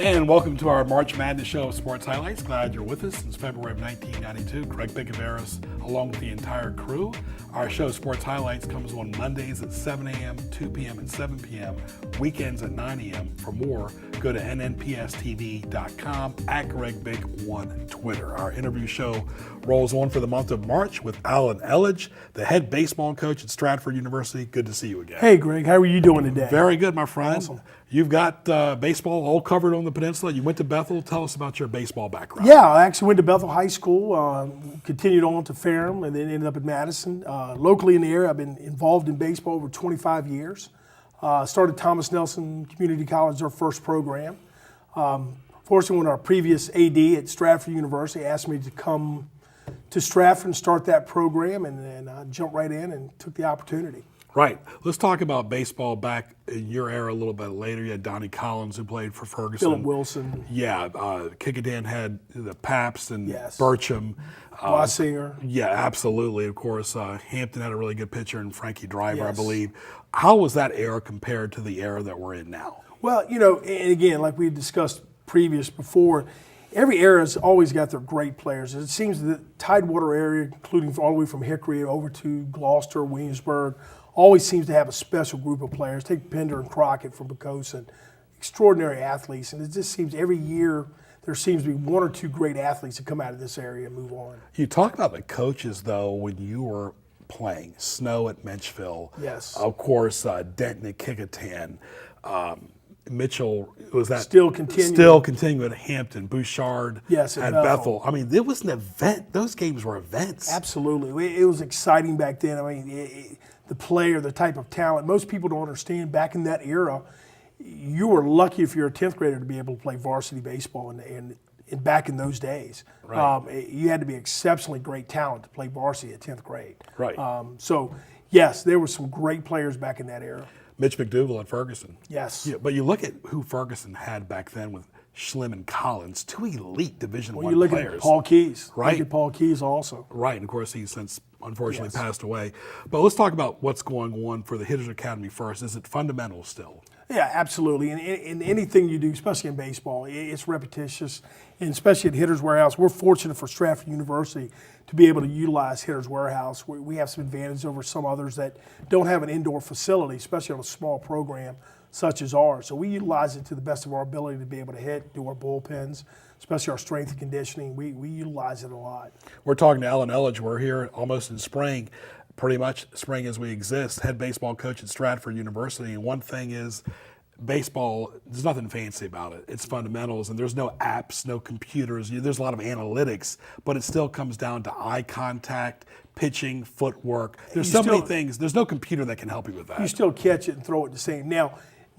And welcome to our March Madness show of sports highlights. Glad you're with us since February of 1992. Craig Bicaveras along with the entire crew. Our show Sports Highlights comes on Mondays at 7 a.m., 2 p.m., and 7 p.m. Weekends at 9 a.m. For more, go to nnpstv.com at GregBig1 Twitter. Our interview show rolls on for the month of March with Alan Elledge, the head baseball coach at Stratford University. Good to see you again. Hey, Greg. How are you doing today? Very good, my friend. Awesome. You've got baseball all covered on the peninsula. You went to Bethel. Tell us about your baseball background. Yeah, I actually went to Bethel High School, continued on to Ferrum, and then ended up at Madison. Locally in the area, I've been involved in baseball over 25 years. Started Thomas Nelson Community College, their first program. Fortunately, when our previous AD at Stratford University asked me to come to Stratford and start that program, and I jumped right in and took the opportunity. Right. Let's talk about baseball back in your era a little bit later. You had Donnie Collins, who played for Ferguson. Philip Wilson. Yeah. Kickadan had the Pabst and Yes. Burcham. Wassinger. Yeah, absolutely. Of course, Hampton had a really good pitcher in Frankie Driver, I Yes. believe. How was that era compared to the era that we're in now? Well, and again, like we discussed before, every era has always got their great players. It seems the Tidewater area, including all the way from Hickory over to Gloucester, Williamsburg, always seems to have a special group of players. Take Pender and Crockett from Poquoson, extraordinary athletes. And it just seems every year there seems to be one or two great athletes that come out of this area and move on. You talk about the coaches, though, when you were playing. Snow at Menchville. Yes. Of course, Denton at Kickadan. Mitchell, was that Still continuing. Still continuing at Hampton. Bouchard Yes, at at Bethel. I mean, it was an event. Those games were events. Absolutely. It was exciting back then. I mean, the player, the type of talent. Most people don't understand back in that era, you were lucky if you're a 10th grader to be able to play varsity baseball and back in those days. Right. You had to be exceptionally great talent to play varsity at 10th grade. Right. So, yes, there were some great players back in that era. Mitch McDougal at Ferguson. Yes. Yeah, but you look at who Ferguson had back then with Schlim and Collins, two elite Division I you look players. at Paul Keys. Right. Look at Paul Keys also. Right, and of course he's since unfortunately Yes. passed away. But let's talk about what's going on for the Hitters Academy first. Is it fundamental still? Yeah, absolutely. And in anything you do, especially in baseball, it's repetitious. And especially at Hitters Warehouse, we're fortunate for Stratford University to be able to utilize Hitters Warehouse. We have some advantage over some others that don't have an indoor facility, especially on a small program such as ours. So we utilize it to the best of our ability to be able to hit, do our bullpens, especially our strength and conditioning. We utilize it a lot. We're talking to Alan Elledge. We're here almost in spring, pretty much spring as we exist, head baseball coach at Stratford University. And one thing is, baseball, there's nothing fancy about it. It's fundamentals, and there's no apps, no computers. There's a lot of analytics, but it still comes down to eye contact, pitching, footwork. There's so many things. There's no computer that can help you with that. You still catch it and throw it the same.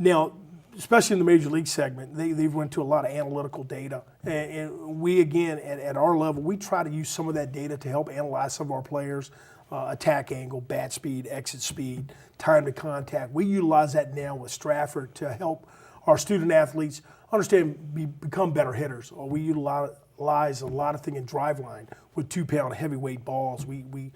Now, especially in the major league segment, they've went to a lot of analytical data. And we, again, at our level, we try to use some of that data to help analyze some of our players, attack angle, bat speed, exit speed, time to contact. We utilize that now with Stratford to help our student athletes understand, become better hitters. Or we utilize a lot of things in driveline with 2-pound heavyweight balls. We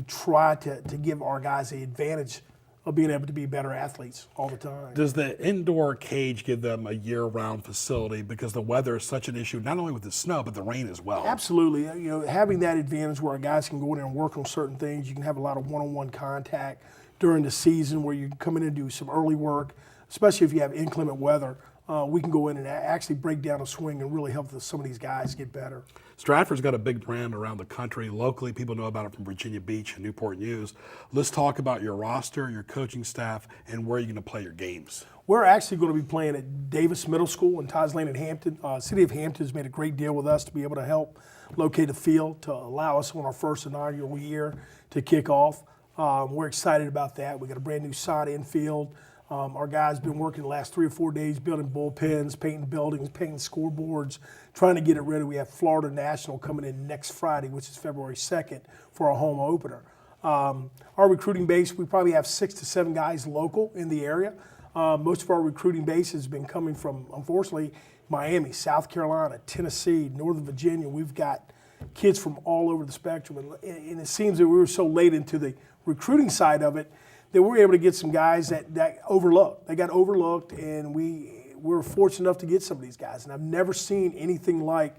try to give our guys the advantage of being able to be better athletes all the time. Does the indoor cage give them a year-round facility because the weather is such an issue, not only with the snow, but the rain as well? Absolutely. Having that advantage where our guys can go in there and work on certain things, you can have a lot of one-on-one contact during the season where you can come in and do some early work, especially if you have inclement weather. We can go in and actually break down a swing and really help some of these guys get better. Stratford's got a big brand around the country. Locally, people know about it from Virginia Beach and Newport News. Let's talk about your roster, your coaching staff, and where you're going to play your games. We're actually going to be playing at Davis Middle School in Todd's Lane in Hampton. City of Hampton has made a great deal with us to be able to help locate a field to allow us on our first inaugural year to kick off. We're excited about that. We got a brand new sod infield. Our guys been working the last 3 or 4 days building bullpens, painting buildings, painting scoreboards, trying to get it ready. We have Florida National coming in next Friday, which is February 2nd, for our home opener. Our recruiting base, we probably have 6 to 7 guys local in the area. Most of our recruiting base has been coming from, unfortunately, Miami, South Carolina, Tennessee, Northern Virginia. We've got kids from all over the spectrum. And it seems that we were so late into the recruiting side of it that we were able to get some guys that overlooked. They got overlooked, and we were fortunate enough to get some of these guys. And I've never seen anything like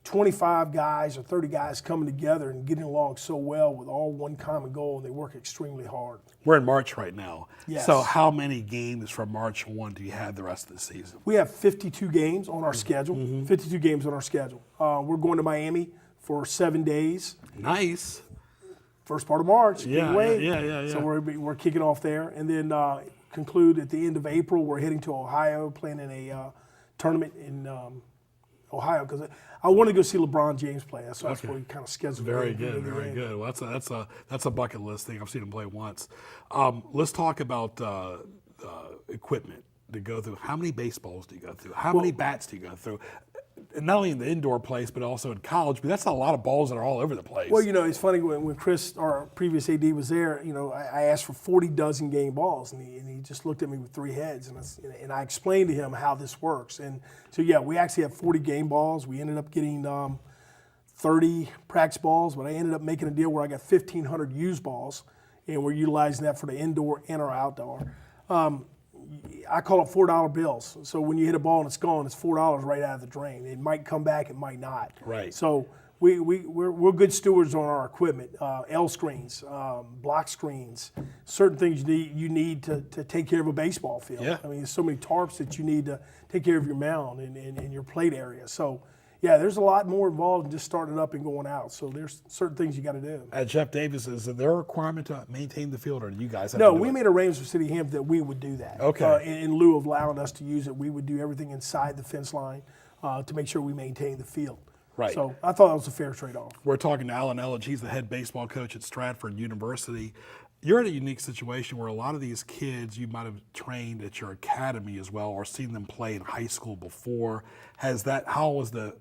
25 guys or 30 guys coming together and getting along so well with all one common goal, and they work extremely hard. We're in March right now. Yes. So how many games from March 1 do you have the rest of the season? We have 52 games on our schedule. 52 games on our schedule. We're going to Miami for 7 days. Nice. First part of March. Yeah, Can't wait. yeah. So we're kicking off there, and then conclude at the end of April. We're heading to Ohio, playing in a tournament in Ohio because I want to go see LeBron James play. So that's what we kind of scheduled. Very good, very good. Well, that's a bucket list thing. I've seen him play once. Let's talk about equipment to go through. How many baseballs do you go through? How many bats do you go through? And not only in the indoor place, but also in college. But that's a lot of balls that are all over the place. Well, it's funny when Chris, our previous AD, was there. I asked for 40 dozen game balls, and he just looked at me with 3 heads, and I explained to him how this works. And so we actually have 40 game balls. We ended up getting 30 practice balls, but I ended up making a deal where I got 1,500 used balls, and we're utilizing that for the indoor and our outdoor. I call it $4 bills. So when you hit a ball and it's gone, it's $4 right out of the drain. It might come back, it might not. Right. So we're good stewards on our equipment. L screens, block screens, certain things you need to take care of a baseball field. Yeah. I mean, there's so many tarps that you need to take care of your mound and your plate area. So yeah, there's a lot more involved than just starting up and going out. So there's certain things you got to do. At Jeff Davis, is there a requirement to maintain the field, or do you guys have No, to do we it? made arrangements with City of Hampton that we would do that. Okay. In lieu of allowing us to use it, we would do everything inside the fence line to make sure we maintain the field. Right. So I thought that was a fair trade-off. We're talking to Alan Elledge. He's the head baseball coach at Stratford University. You're in a unique situation where a lot of these kids you might have trained at your academy as well, or seen them play in high school before. How was the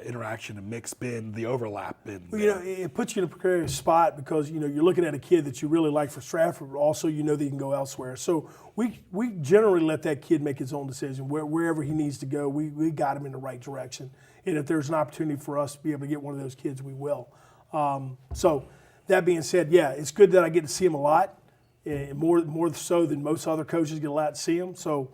interaction and mix been, the overlap been? Well, it puts you in a precarious spot because you're looking at a kid that you really like for Stratford, but also that he can go elsewhere. So we generally let that kid make his own decision wherever he needs to go. We got him in the right direction, and if there's an opportunity for us to be able to get one of those kids, we will. So that being said, yeah, it's good that I get to see him a lot, and more so than most other coaches get a lot to see him. So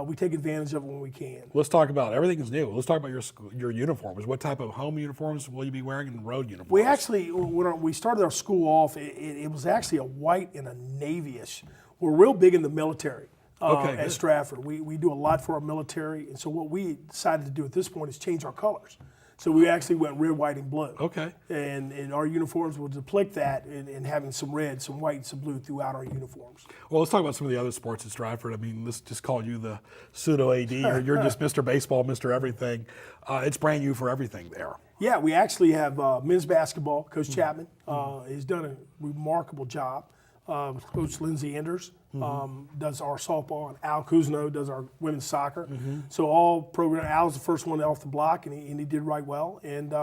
we take advantage of it when we can. Let's talk about everything's new. Let's talk about your uniforms. What type of home uniforms will you be wearing and road uniforms? We actually, when we started our school off, it was actually a white and a navy-ish. We're real big in the military at Stratford. We do a lot for our military, and so what we decided to do at this point is change our colors. So we actually went red, white, and blue. Okay. And our uniforms will depict that in having some red, some white, and some blue throughout our uniforms. Well, let's talk about some of the other sports at Stratford. I mean, let's just call you the pseudo AD, or you're just Mr. Baseball, Mr. Everything. It's brand new for everything there. Yeah, we actually have men's basketball. Coach Chapman has done a remarkable job. Coach Lindsay Enders does our softball, and Al Kuzno does our women's soccer. So all program, Al's the first one off the block, and he did right well. And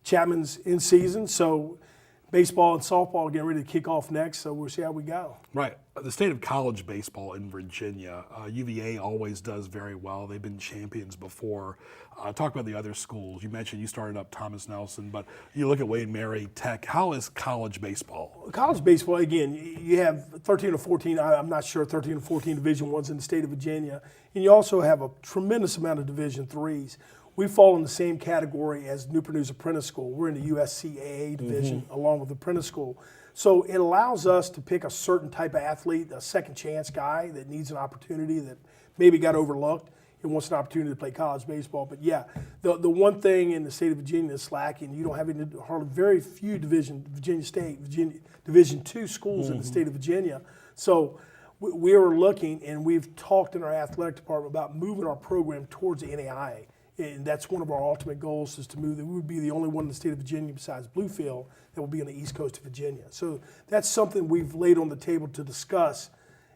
Chapman's in season, so baseball and softball are getting ready to kick off next, so we'll see how we go. Right. The state of college baseball in Virginia, UVA always does very well. They've been champions before. Talk about the other schools. You mentioned you started up Thomas Nelson, but you look at Wayne Mary, Tech. How is college baseball? College baseball, again, you have 13 or 14, I'm not sure, 13 or 14 Division I's in the state of Virginia, and you also have a tremendous amount of Division III's. We fall in the same category as Newport News Apprentice School. We're in the USCAA division along with the Apprentice School. So it allows us to pick a certain type of athlete, a second chance guy that needs an opportunity that maybe got overlooked and wants an opportunity to play college baseball. But yeah, the one thing in the state of Virginia that's lacking, you don't have very few Division II schools in the state of Virginia. So we are looking, and we've talked in our athletic department about moving our program towards the NAIA. And that's one of our ultimate goals, is to move. We would be the only one in the state of Virginia besides Bluefield that will be on the east coast of Virginia. So that's something we've laid on the table to discuss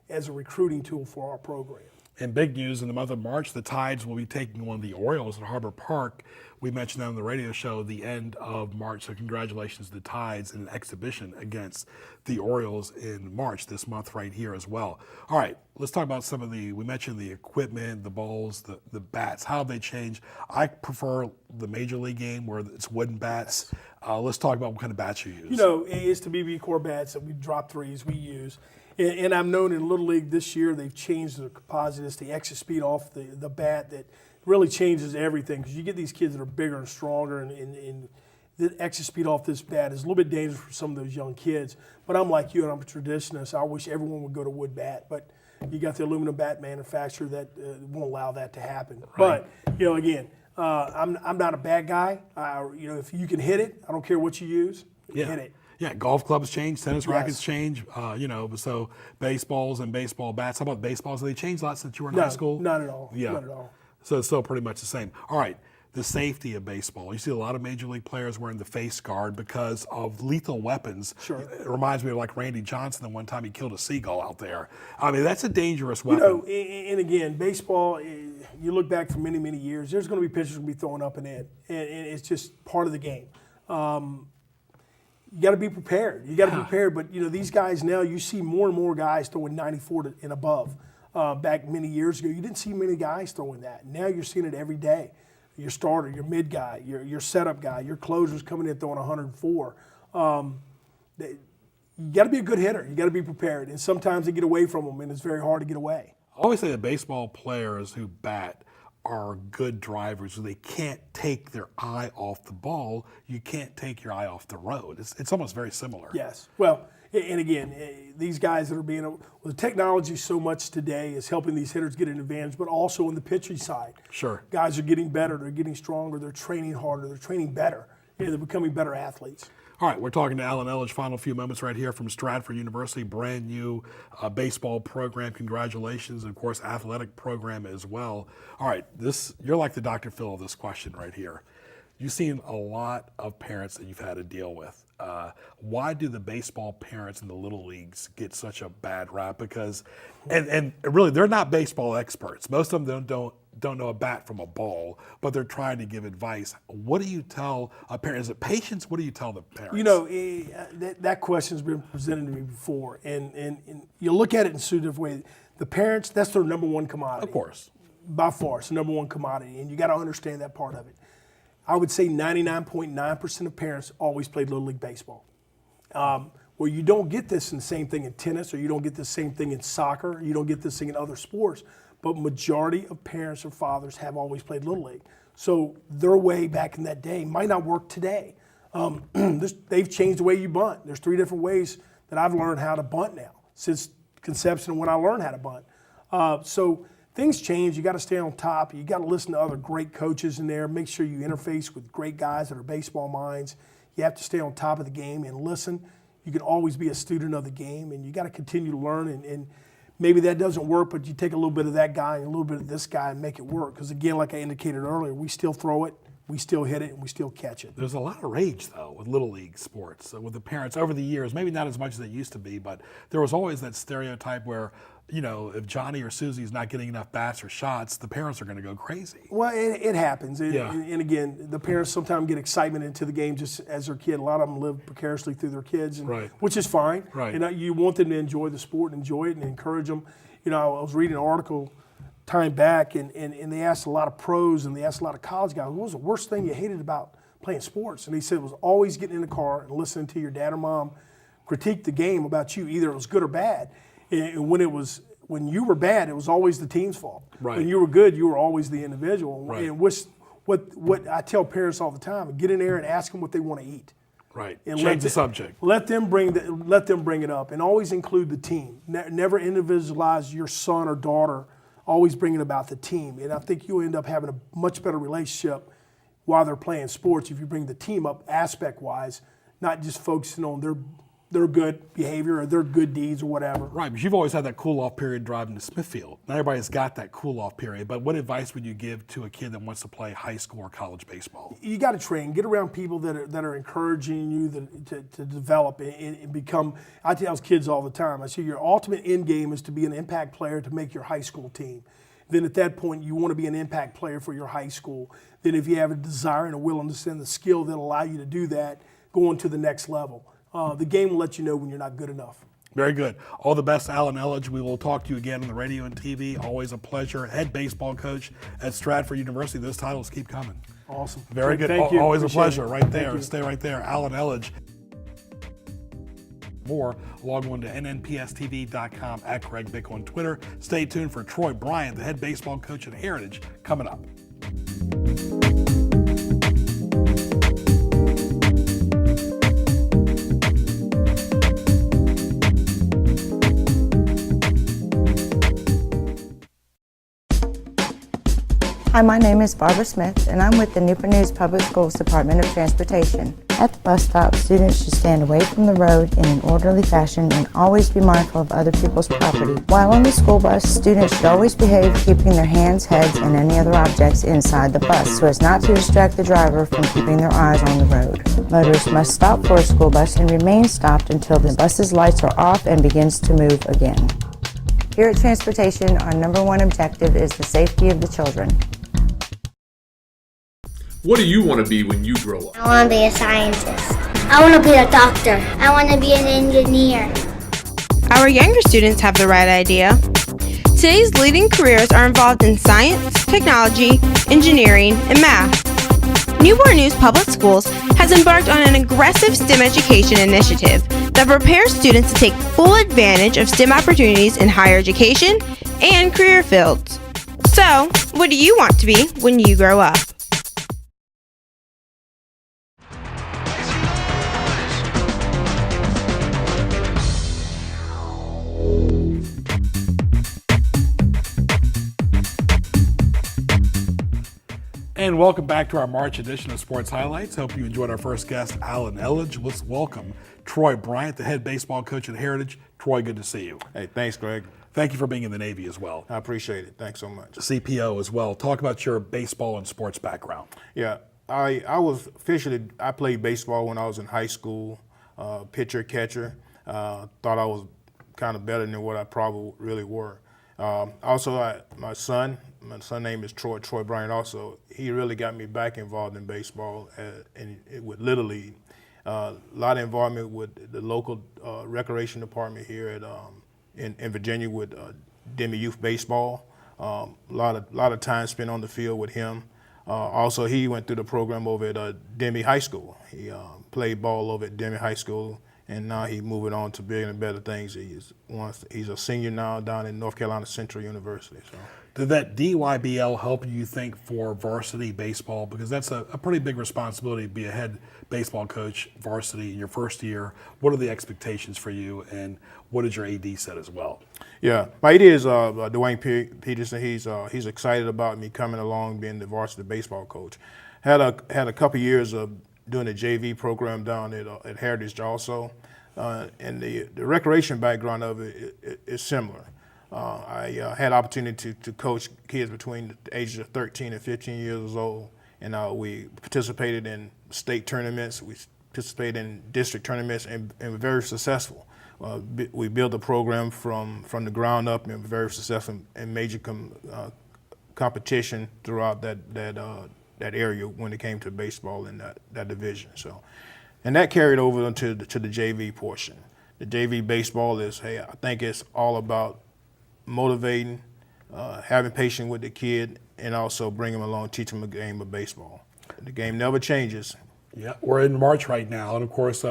as a recruiting tool for our program. And big news in the month of March, the Tides will be taking on the Orioles at Harbor Park. We mentioned that on the radio show the end of March, so congratulations to the Tides in an exhibition against the Orioles in March, this month right here as well. All right, let's talk about some of we mentioned the equipment, the balls, the bats. How have they changed? I prefer the Major League game where it's wooden bats. Let's talk about what kind of bats you use. You know, it's the BB Core bats that we drop threes, we use. And I've known in Little League this year they've changed the composite. It's the exit speed off the bat that really changes everything, because you get these kids that are bigger and stronger, and the exit speed off this bat is a little bit dangerous for some of those young kids. But I'm like you, and I'm a traditionalist. I wish everyone would go to wood bat, but you got the aluminum bat manufacturer that won't allow that to happen. Right. But, you know, again, I'm not a bad guy. You know, if you can hit it, I don't care what you use, hit it. Yeah, golf clubs change, tennis rackets change, you know, so baseballs and baseball bats. How about baseballs? Have they changed a lot since you were in high school? Not at all. Yeah. Not at all. So it's still pretty much the same. All right, the safety of baseball. You see a lot of Major League players wearing the face guard because of lethal weapons. Sure. It reminds me of like Randy Johnson, the one time he killed a seagull out there. I mean, that's a dangerous weapon. You know, and again, baseball, you look back for many, many years, there's going to be pitchers going to be throwing up and in, and it's just part of the game. You got to be prepared. You got to be prepared. But, you know, these guys now, you see more and more guys throwing 94 and above. Back many years ago, you didn't see many guys throwing that. Now you're seeing it every day. Your starter, your mid guy, your setup guy, your closers coming in throwing 104. You got to be a good hitter. You got to be prepared. And sometimes they get away from them, and it's very hard to get away. I always say that baseball players who bat are good drivers. They can't take their eye off the ball. You can't take your eye off the road. It's almost very similar. Yes. Well, and again, these guys that are well, the technology so much today is helping these hitters get an advantage, but also on the pitching side. Sure. Guys are getting better. They're getting stronger. They're training harder. They're training better. They're becoming better athletes. All right, we're talking to Alan Elledge. Final few moments right here from Stratford University, brand new baseball program. Congratulations, and of course, athletic program as well. All right, you're like the Dr. Phil of this question right here. You've seen a lot of parents that you've had to deal with. Why do the baseball parents in the little leagues get such a bad rap? Because, and really, they're not baseball experts. Most of them don't know a bat from a ball, but they're trying to give advice. What do you tell a parent? Is it patience? What do you tell the parents? You know, that question's been presented to me before, and you look at it in two different ways. The parents, that's their number one commodity. Of course. By far, it's the number one commodity, and you got to understand that part of it. I would say 99.9% of parents always played Little League baseball. Well, you don't get this in the same thing in tennis, or you don't get the same thing in soccer, you don't get this thing in other sports, but majority of parents or fathers have always played Little League. So their way back in that day might not work today. They've changed the way you bunt. There's 3 different ways that I've learned how to bunt now since conception of when I learned how to bunt. So things change. You got to stay on top. You got to listen to other great coaches in there. Make sure you interface with great guys that are baseball minds. You have to stay on top of the game and listen. You can always be a student of the game, and you got to continue to learn. And maybe that doesn't work, but you take a little bit of that guy and a little bit of this guy and make it work. Because again, like I indicated earlier, we still throw it, we still hit it, and we still catch it. There's a lot of rage, though, with Little League sports, with the parents over the years. Maybe not as much as it used to be, but there was always that stereotype where, you know, if Johnny or Susie's not getting enough bats or shots, the parents are going to go crazy. Well, it happens. Yeah. And again, the parents sometimes get excitement into the game just as their kid. A lot of them live precariously through their kids, Right. which is fine. Right. And you want them to enjoy the sport and enjoy it and encourage them. You know, I was reading an article time back, and they asked a lot of pros and they asked a lot of college guys, what was the worst thing you hated about playing sports? And he said it was always getting in the car and listening to your dad or mom critique the game about you. Either it was good or bad. And when you were bad, it was always the team's fault. Right. When you were good, you were always the individual. Right. And what I tell parents all the time, get in there and ask them what they want to eat. Right. And Change the subject. Let them bring it up, and always include the team. Never individualize your son or daughter. Always bring it about the team. And I think you'll end up having a much better relationship while they're playing sports if you bring the team up aspect-wise, not just focusing on their good behavior or their good deeds or whatever. Right, but you've always had that cool off period driving to Smithfield. Not everybody's got that cool off period, but what advice would you give to a kid that wants to play high school or college baseball? You got to train, get around people that are encouraging you to develop and become. I tell kids all the time, I say your ultimate end game is to be an impact player to make your high school team. Then at that point, you want to be an impact player for your high school. Then if you have a desire and a willingness and the skill that allow you to do that, go on to the next level. The game will let you know when you're not good enough. Very good. All the best, Alan Elledge. We will talk to you again on the radio and TV. Always a pleasure. Head baseball coach at Stratford University. Those titles keep coming. Awesome. Very good. Thank you. Always Appreciate a pleasure. it. Right there. Thank you. Stay right there. Alan Elledge. More, log on to nnpstv.com at Craig Bickle on Twitter. Stay tuned for Troy Bryant, the head baseball coach at Heritage, coming up. Hi, my name is Barbara Smith, and I'm with the Newport News Public Schools Department of Transportation. At the bus stop, students should stand away from the road in an orderly fashion and always be mindful of other people's property. While on the school bus, students should always behave, keeping their hands, heads, and any other objects inside the bus so as not to distract the driver from keeping their eyes on the road. Motorists must stop for a school bus and remain stopped until the bus's lights are off and begins to move again. Here at Transportation, our number one objective is the safety of the children. What do you want to be when you grow up? I want to be a scientist. I want to be a doctor. I want to be an engineer. Our younger students have the right idea. Today's leading careers are involved in science, technology, engineering, and math. Newport News Public Schools has embarked on an aggressive STEM education initiative that prepares students to take full advantage of STEM opportunities in higher education and career fields. So, what do you want to be when you grow up? And welcome back to our March edition of Sports Highlights. Hope you enjoyed our first guest, Alan Elledge. Let's welcome Troy Bryant, the head baseball coach at Heritage. Troy, good to see you. Hey, thanks, Greg. Thank you for being in the Navy as well. I appreciate it. Thanks so much. CPO as well. Talk about your baseball and sports background. Yeah, I played baseball when I was in high school, pitcher, catcher. Thought I was kind of better than what I probably really were. Also, my son name is Troy Bryant also. He really got me back involved in baseball and with Little League. A lot of involvement with the local recreation department here at in Virginia with Demi Youth Baseball. A lot of time spent on the field with him. Also, he went through the program over at Demi High School. He played ball over at Demi High School, and now he's moving on to bigger and better things. He's a senior now down in North Carolina Central University. So. Did that DYBL help you think for varsity baseball? Because that's a pretty big responsibility to be a head baseball coach, varsity, in your first year. What are the expectations for you, and what did your AD said as well? Yeah, my AD is Dwayne Peterson. He's excited about me coming along, being the varsity baseball coach. Had a couple years of doing the JV program down at Heritage also, and the recreation background of it is similar. I had opportunity to coach kids between the ages of 13 and 15 years old, and we participated in state tournaments. We participated in district tournaments, and were very successful. We built a program from the ground up, and were very successful in major competition throughout that area when it came to baseball in that division. So, and that carried over to the JV portion. The JV baseball is, I think it's all about motivating, having patience with the kid, and also bring him along, teach him a game of baseball. The game never changes. Yeah, we're in March right now, and of course,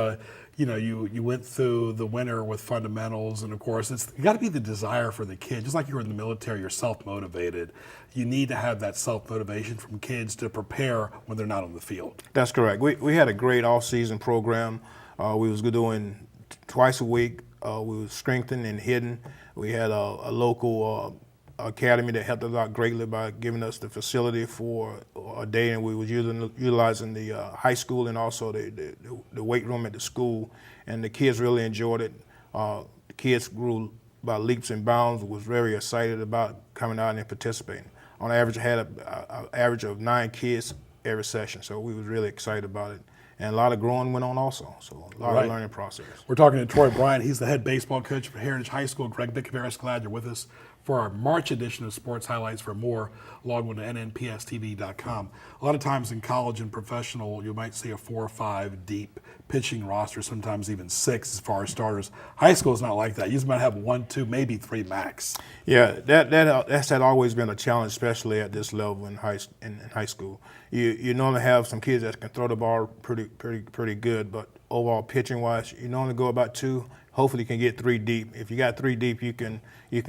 you went through the winter with fundamentals, and of course, it's got to be the desire for the kid. Just like you were in the military, you're self-motivated. You need to have that self-motivation from kids to prepare when they're not on the field. That's correct. We had a great off-season program. We was doing twice a week. We was strengthening and hitting. We had a local academy that helped us out greatly by giving us the facility for a day, and we was utilizing the high school and also the weight room at the school, and the kids really enjoyed it. The kids grew by leaps and bounds, was very excited about coming out and participating. On average, had an average of 9 kids every session, so we was really excited about it. And a lot of growing went on also, so a lot of learning process. We're talking to Troy Bryant. He's the head baseball coach for Heritage High School. Greg Bicaveras, glad you're with us for our March edition of Sports Highlights. For more, log on to nnpstv.com. A lot of times in college and professional, you might see a 4 or 5 deep pitching roster, sometimes even 6 as far as starters. High school is not like that. You just might have 1, 2, maybe 3 max. Yeah, that's had always been a challenge, especially at this level in high school. You normally have some kids that can throw the ball pretty good, but overall pitching wise, you normally go about 2. Hopefully, you can get 3 deep. If you got 3 deep, you can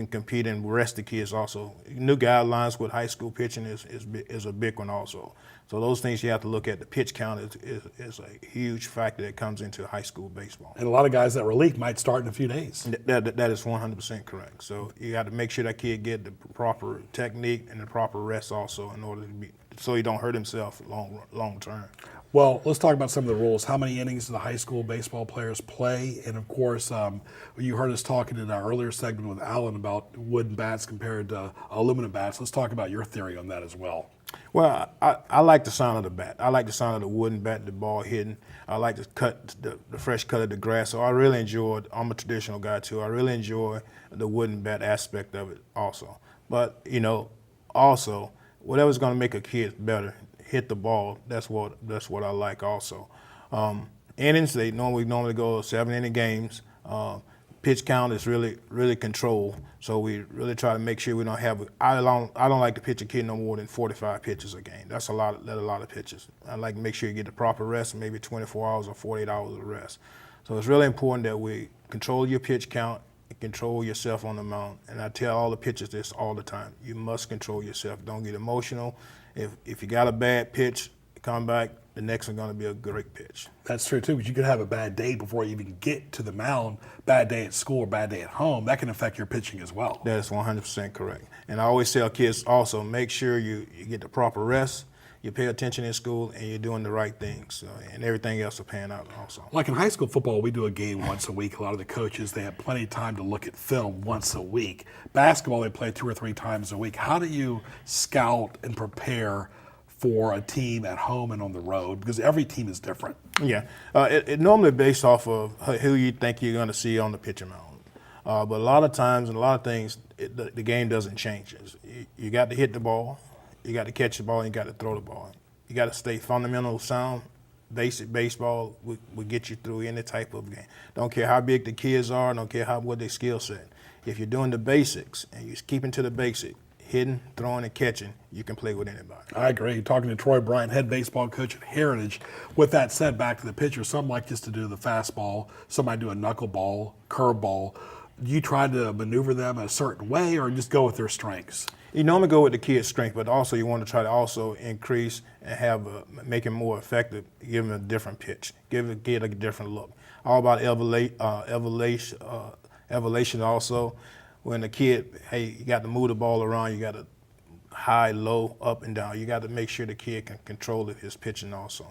compete and rest the kids also. New guidelines with high school pitching is a big one also. So those things you have to look at. The pitch count is a huge factor that comes into high school baseball. And a lot of guys that relief might start in a few days. That is 100% correct. So you got to make sure that kid get the proper technique and the proper rest also in order to be, so he don't hurt himself long term. Well, let's talk about some of the rules. How many innings do the high school baseball players play? And of course, you heard us talking in our earlier segment with Alan about wooden bats compared to aluminum bats. Let's talk about your theory on that as well. Well, I like the sound of the bat. I like the sound of the wooden bat, the ball hitting. I like the fresh cut of the grass. So I really enjoyed, I'm a traditional guy too, I really enjoy the wooden bat aspect of it also. But, also, whatever's going to make a kid better, hit the ball, that's what I like also. Innings, they normally go 7-inning games. Pitch count is really controlled, so we really try to make sure we don't have. I don't like to pitch a kid no more than 45 pitches a game. That's a lot of pitches. I like to make sure you get the proper rest, maybe 24 hours or 48 hours of rest. So it's really important that we control your pitch count and control yourself on the mound. And I tell all the pitchers this all the time: you must control yourself. Don't get emotional. If you got a bad pitch, come back. The next one's going to be a great pitch. That's true, too, because you could have a bad day before you even get to the mound, bad day at school or bad day at home. That can affect your pitching as well. That is 100% correct. And I always tell kids also, make sure you get the proper rest, you pay attention in school, and you're doing the right things, and everything else will pan out also. Like in high school football, we do a game once a week. A lot of the coaches, they have plenty of time to look at film once a week. Basketball, they play 2 or 3 times a week. How do you scout and prepare for a team at home and on the road? Because every team is different. Yeah, it normally based off of who you think you're going to see on the pitcher mound. But a lot of times and a lot of things, the game doesn't change. You got to hit the ball, you got to catch the ball, and you got to throw the ball. You got to stay fundamental sound. Basic baseball will get you through any type of game. Don't care how big the kids are, don't care what their skill set. If you're doing the basics and you're keeping to the basic, hitting, throwing, and catching, you can play with anybody. I agree. Talking to Troy Bryant, head baseball coach at Heritage. With that said, back to the pitcher, some like just to do the fastball, some might do a knuckleball, curveball. Do you try to maneuver them a certain way or just go with their strengths? You normally go with the kid's strength, but also you want to try to also increase and make him more effective, give him a different pitch, give a kid a different look. All about elevation also. When the kid, you got to move the ball around, you got to high, low, up, and down. You got to make sure the kid can control his pitching also.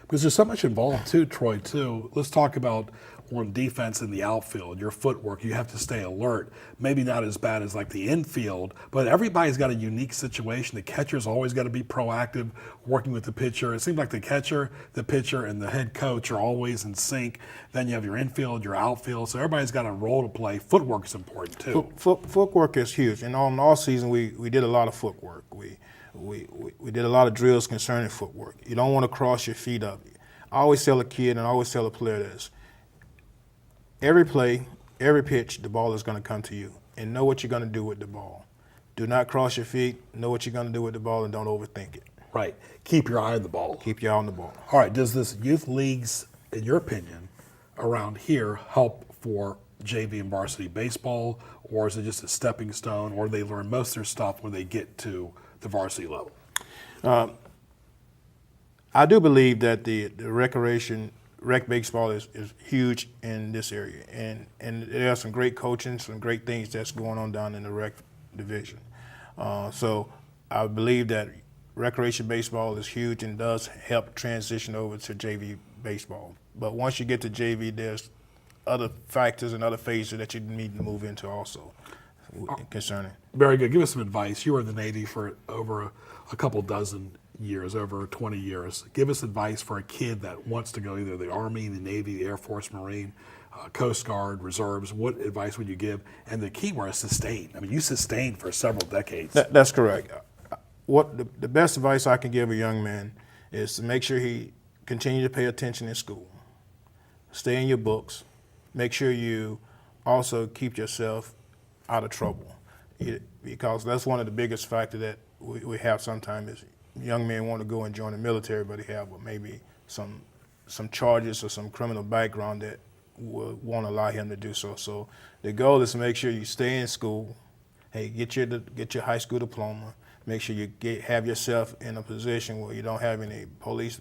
Because there's so much involved too, Troy, too. Let's talk about on defense in the outfield, your footwork. You have to stay alert. Maybe not as bad as like the infield, but everybody's got a unique situation. The catcher's always got to be proactive, working with the pitcher. It seems like the catcher, the pitcher, and the head coach are always in sync. Then you have your infield, your outfield. So everybody's got a role to play. Footwork is important too. Footwork is huge. And on all season, we did a lot of footwork. We did a lot of drills concerning footwork. You don't want to cross your feet up. I always tell a kid and I always tell a player this: every play, every pitch, the ball is going to come to you, and know what you're going to do with the ball. Do not cross your feet. Know what you're going to do with the ball, and don't overthink it. Right. Keep your eye on the ball. Keep your eye on the ball. All right. Does this youth leagues, in your opinion, around here help for JV and varsity baseball, or is it just a stepping stone, or they learn most of their stuff when they get to the varsity level? I do believe that the rec baseball is huge in this area, and there are some great coaching, some great things that's going on down in the rec division. So I believe that recreation baseball is huge and does help transition over to JV baseball. But once you get to JV, there's other factors and other phases that you need to move into also concerning. Very good. Give us some advice. You were in the Navy for over a couple dozen years, over 20 years. Give us advice for a kid that wants to go either the Army, the Navy, the Air Force, Marine, Coast Guard, Reserves. What advice would you give? And the key word is sustain. I mean, you sustained for several decades. That's correct. What the best advice I can give a young man is to make sure he continue to pay attention in school, stay in your books, make sure you also keep yourself out of trouble, because that's one of the biggest factors that we have sometimes is young men want to go and join the military, but they have maybe some charges or some criminal background that won't allow him to do so. So the goal is to make sure you stay in school. Hey, get your high school diploma. Make sure you have yourself in a position where you don't have any police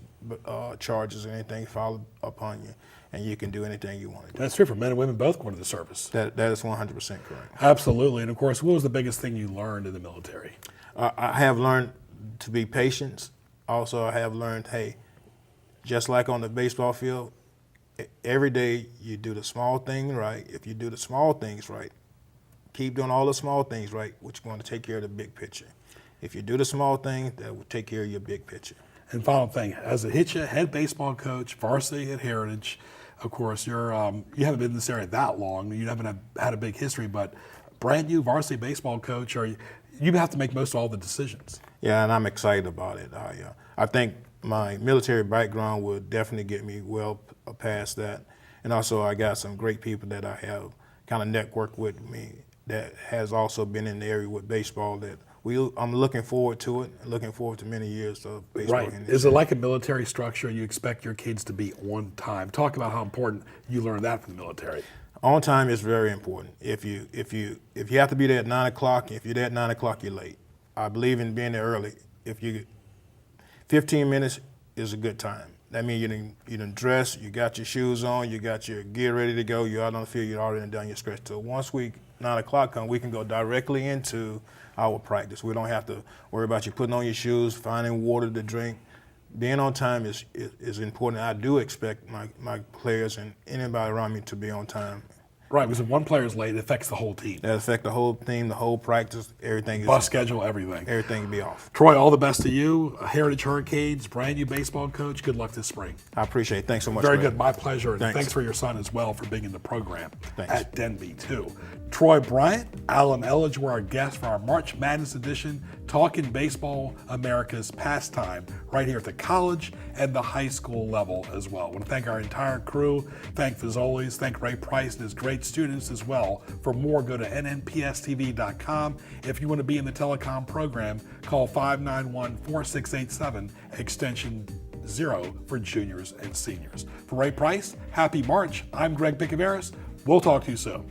charges or anything followed upon you, and you can do anything you want to do. That's true for men and women both going to the service. That is 100% correct. Absolutely. And of course, what was the biggest thing you learned in the military? I have learned to be patient. Also, I have learned, hey, just like on the baseball field, every day you do the small thing right. If you do the small things right, keep doing all the small things right, which is going to take care of the big picture. If you do the small things, that will take care of your big picture. And final thing, as a head baseball coach, varsity at Heritage, of course, you haven't been in this area that long. You haven't had a big history, but brand new varsity baseball coach, you have to make most of all the decisions. Yeah, and I'm excited about it. I think my military background will definitely get me well past that. And also I got some great people that I have kind of networked with me that has also been in the area with baseball that I'm looking forward to it, looking forward to many years of baseball. Right. Is it like a military structure? You expect your kids to be on time. Talk about how important you learned that from the military. On time is very important. If you have to be there at 9 o'clock, if you're there at 9 o'clock, you're late. I believe in being there early. 15 minutes is a good time. That means you done dress, you got your shoes on, you got your gear ready to go, you're out on the field, you're already done your stretch. So once 9 o'clock comes, we can go directly into our practice. We don't have to worry about you putting on your shoes, finding water to drink. Being on time is important. I do expect my players and anybody around me to be on time. Right, because if one player is late, it affects the whole team. That affects the whole team, the whole practice, everything. Bus schedule, everything. Everything will be off. Troy, all the best to you. Heritage Hurricanes, brand new baseball coach. Good luck this spring. I appreciate it. Thanks so much. Very Greg. good. My pleasure. And thanks for your son as well for being in the program at Denby, too. Troy Bryant, Alan Elledge were our guests for our March Madness edition, talking baseball, America's pastime, right here at the college and the high school level as well. I want to thank our entire crew. Thank Fazoli's. Thank Ray Price and his great students as well. For more, go to nnpstv.com. If you want to be in the telecom program, call 591-4687, extension 0 for juniors and seniors. For Ray Price, happy March. I'm Greg Picaveras. We'll talk to you soon.